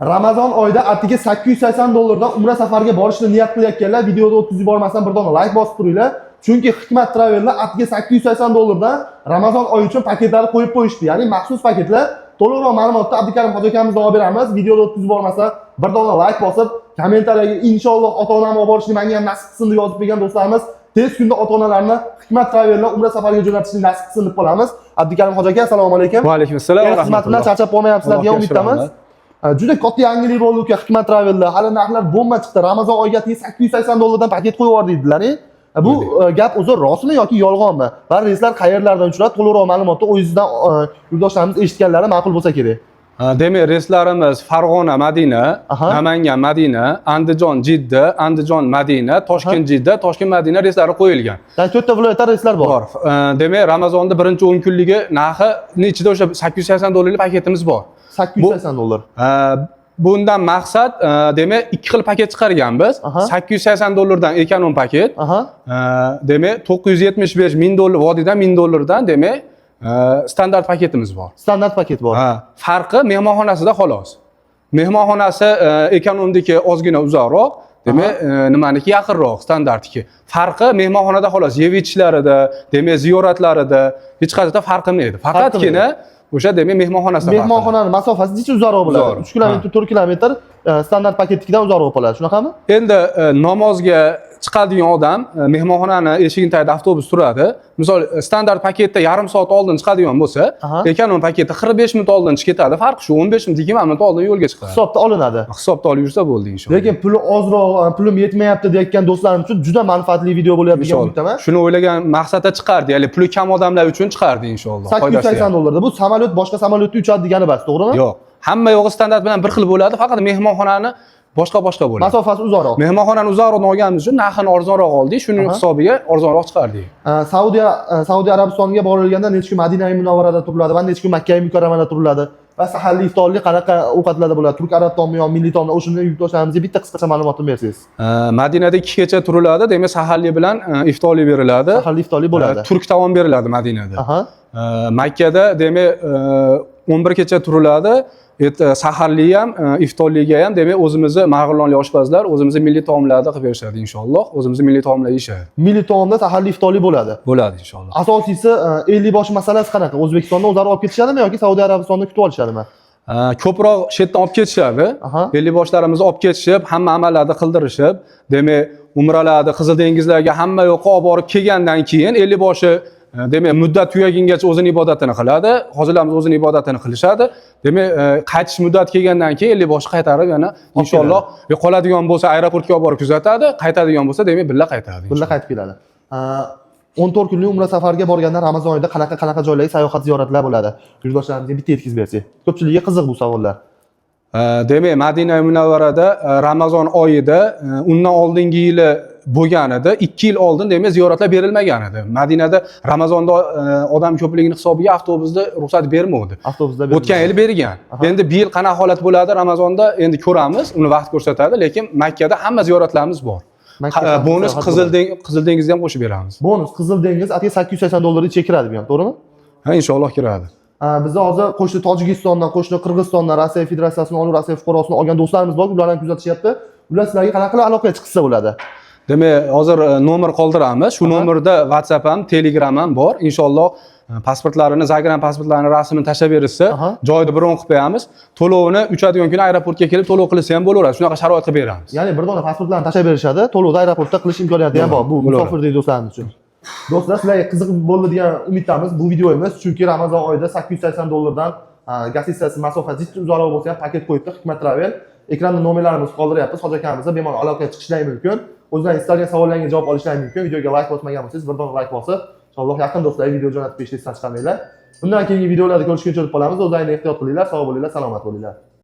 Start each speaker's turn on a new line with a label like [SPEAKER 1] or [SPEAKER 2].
[SPEAKER 1] Ramazon oyida atigi $880 Umra safariga borishni niyat qilayotganlar videoda o'tkazib yubormasdan bir dona like bosib turinglar. Chunki Hikmat Travel'lar atigi $880 dan Ramazon oyi uchun paketlar qo'yib qo'yishdi. Ya'ni maxsus paketlar. To'liqroq ma'lumotni Abdukarim hoji akamizdan olib beramiz. Videoda o'tkazib yubormasa bir dona like bosib, kommentariyaga inshaalloh ota-onam olib borishni menga ham nasib qilsin deb yozib bergan do'stlarimiz tez kunda ota-onalarni Hikmat Travel'lar Umra safariga jo'natishni nasib qilsin deb qolamiz. Abdukarim hoji aka, assalomu alaykum.
[SPEAKER 2] Va alaykum assalom.
[SPEAKER 1] Xizmat bilan charchab qolmayapsizlar degan umiddamiz. Juda katta yangilik bo'ldi uka Hikmat Travel'da. Hali narxlar bomba chiqdi. Ramazon oyiga $880 dan paket qo'yib yubordinglar. Bu gap o'zi rostmi yoki yolg'onmi? Va reyslar qayerlardan uchradi? To'liqroq ma'lumotni o'zingizdan yurtdoshlarimiz eshitganlari ma'qul bo'lsa kerak.
[SPEAKER 2] Demak, reyslarimiz Farg'ona, Madina, Namangan, Madina, Andijon, Jidda, Andijon, Madina, Toshkent, Jidda, Toshkent, Madina reyslari qo'yilgan.
[SPEAKER 1] Ya'ni 4 ta viloyatda reyslar bor.
[SPEAKER 2] Demak, Ramazonda birinchi 10 kunligi narxi ichida o'sha $880 paketimiz bor.
[SPEAKER 1] $880.
[SPEAKER 2] Bundan maqsad demak ikki xil paket chiqarganmiz. $880 dan ekonom paket. Demak $975,000 vodiydan $1000 dan demak standart paketimiz bor.
[SPEAKER 1] Standart paket bor.
[SPEAKER 2] Farqi mehmonxonasida xolos. Mehmonxonasi ekonomniki ozgina uzoqroq, demak nimaniki yaqinroq standartniki. Farqi mehmonxonada xolos, yeb ichishlarida, demak ziyoratlarida hech qanday farqi yo'q. Faqatgina o'sha demak mehmonxonasida.
[SPEAKER 1] Mehmonxonaning masofasi necha uzoqroq bo'ladi? 3 kilometr, 4 kilometr standart paketnikidan uzoqroq bo'ladi. Shunaqami?
[SPEAKER 2] Endi namozga chiqadigan odam mehmonxonani eshigini tagida avtobus turadi. Misol standart paketda yarim soat oldin chiqadigan bo'lsa, ekonom paketda 45 minut oldin chiqib ketadi. Farqi shu 15 minut, 20 minut oldin yo'lga chiqadi.
[SPEAKER 1] Hisobda olinadi.
[SPEAKER 2] Hisobda olib yursa bo'ldi inshaalloh.
[SPEAKER 1] Lekin puli ozroq, pulim yetmayapti deyotgan do'stlarim uchun juda manfaatli video bo'lyapti degan umiddaman.
[SPEAKER 2] Shuni o'ylagan maqsadda chiqardi, ya'ni puli kam odamlar uchun chiqardi inshaalloh.
[SPEAKER 1] $880 da bu samolyot boshqa samolyotda uchadi degani bas, to'g'rimi?
[SPEAKER 2] Yo'q. Hamma yo'g'i standart bilan bir xil bo'ladi, faqat mehmonxonani boshqa bo'ladi.
[SPEAKER 1] Masofasi uzoqroq.
[SPEAKER 2] Mehmonxonani uzoqroq olganimiz uchun narxini arzonroq oldik, shuning hisobiga arzonroq chiqardik.
[SPEAKER 1] Saudiya Arabistoniga borilganda necha kun Madina-i Munavvarada turiladi va necha kun Makka-i Mukarramada turiladi va saharlik, iftorlik qanaqa ovqatlarda bo'ladi? Turk arab taomi yoki milliy taomlar, o'shuni yurtdoshlarimizga bitta qisqacha ma'lumotni bersangiz.
[SPEAKER 2] Madinada 2 kecha turiladi, demak saharlik bilan iftorlik beriladi.
[SPEAKER 1] Saharlik, iftorlik bo'ladi.
[SPEAKER 2] Turk taom beriladi Madinada. Makkada demak 11 kecha turiladi. Saharlik ham, iftorlikka ham demak o'zimizni Marg'ilonlik oshpazlar o'zimizni milliy taomlarni qilib berishadi inshaalloh. O'zimizni milliy taomlar yeyishadi.
[SPEAKER 1] Milliy taomda saharlik, iftorlik bo'ladi.
[SPEAKER 2] Bo'ladi inshaalloh.
[SPEAKER 1] Asosiysi 50 bosh masalasi qanaqa? O'zbekistonda o'zlari olib ketishadimi yoki Saudiya Arabistonda kutib olishadimi?
[SPEAKER 2] Ko'proq chetdan olib ketishadi. 50 boshlarimizni olib ketishib, hamma amallarni qildirishib, demak umralarni, Qizil dengizlarga hamma yoqqa olib borib kelgandan keyin 50 boshi demak muddat tugagungacha o'zini ibodatini qiladi. Hozirlarimiz o'zini ibodatini qilishadi. Demak qaytish muddati kelgandan keyin 50 boshni qaytarib yana inshaalloh qoladigan bo'lsa aeroportga olib borib kuzatadi, qaytadigan bo'lsa demak billa qaytadi.
[SPEAKER 1] Billa qaytib keladi. 14 kunlik umra safariga borganda Ramazon oyida qanaqa joylarga sayohat ziyoratlar bo'ladi? Yurtdoshlarimizga bitta yetkazib bersangiz. Ko'pchilikga qiziq bu savollar.
[SPEAKER 2] Demak Madina-i Munavvarada Ramazon oyida undan oldingi yili bo'lganida 2 yil oldin demak ziyoratlar berilmagan edi. Madinada Ramazonda odam ko'pligining hisobiga avtobusda ruxsat bermovdi. O'tgan yil bergan. Endi bu yil qanaqa holat bo'ladi Ramazonda endi ko'ramiz, uni vaqt ko'rsatadi, lekin Makkada hamma ziyoratlarimiz bor. Bonus Qizil dengizga ham qo'shib beramiz.
[SPEAKER 1] Bonus Qizil dengiz atga $880 ichiga kiradi bu ham, to'g'rimi?
[SPEAKER 2] Ha, inshaalloh kiradi.
[SPEAKER 1] Biz hozir qo'shni Tojikistondan, qo'shni Qirg'izistondan, Rossiya Federatsiyasining oliy Rossiya fuqarosini olgan do'stlarimiz bor, ularni kuzatishyapti. Ular sizlarga qanaqa aloqaga chiqsa bo'ladi?
[SPEAKER 2] Demak, hozir nomer qoldiramiz. Shu nomerda WhatsApp ham, Telegram ham bor. Inshaalloh pasportlarini, Zagram pasportlarini rasmini tashlab berishsa, joyida bron qilib qo'yamiz. To'lovini uchadigan kuni aeroportga kelib to'lov qilsa ham bo'laveradi. Shunaqa sharoit qilib beramiz. Ya'ni
[SPEAKER 1] bir dona pasportlarni tashlab berishadi, to'lovni aeroportda qilish imkoniyati ham bor bu musofirdek do'stlarimiz uchun. Do'stlar, sizlarga qiziq bo'ldi degan umiddamiz bu videomiz, chunki Ramazon oyida $880 dan gassistasi masofasi uzoqroq bo'lsa ham paket qo'yibdi Hikmat Travel. Ekranda nomerlarimizni qoldiryapmiz. Hoji akamizga bemalol aloqaga chiqishlari mumkin. O'zlaringiz istalgan savollarga javob olishlari mumkin. Videoga like bosmagan bo'lsangiz, bir dona like bosib, inshaalloh yaqin do'stlarga video jo'natib berishni esdan chiqarmanglar. Bundan keyingi videolarda ko'rishguncha olib qolamiz. O'zlaringizni ehtiyot qilinglar, sog' bo'linglar, salomat bo'linglar.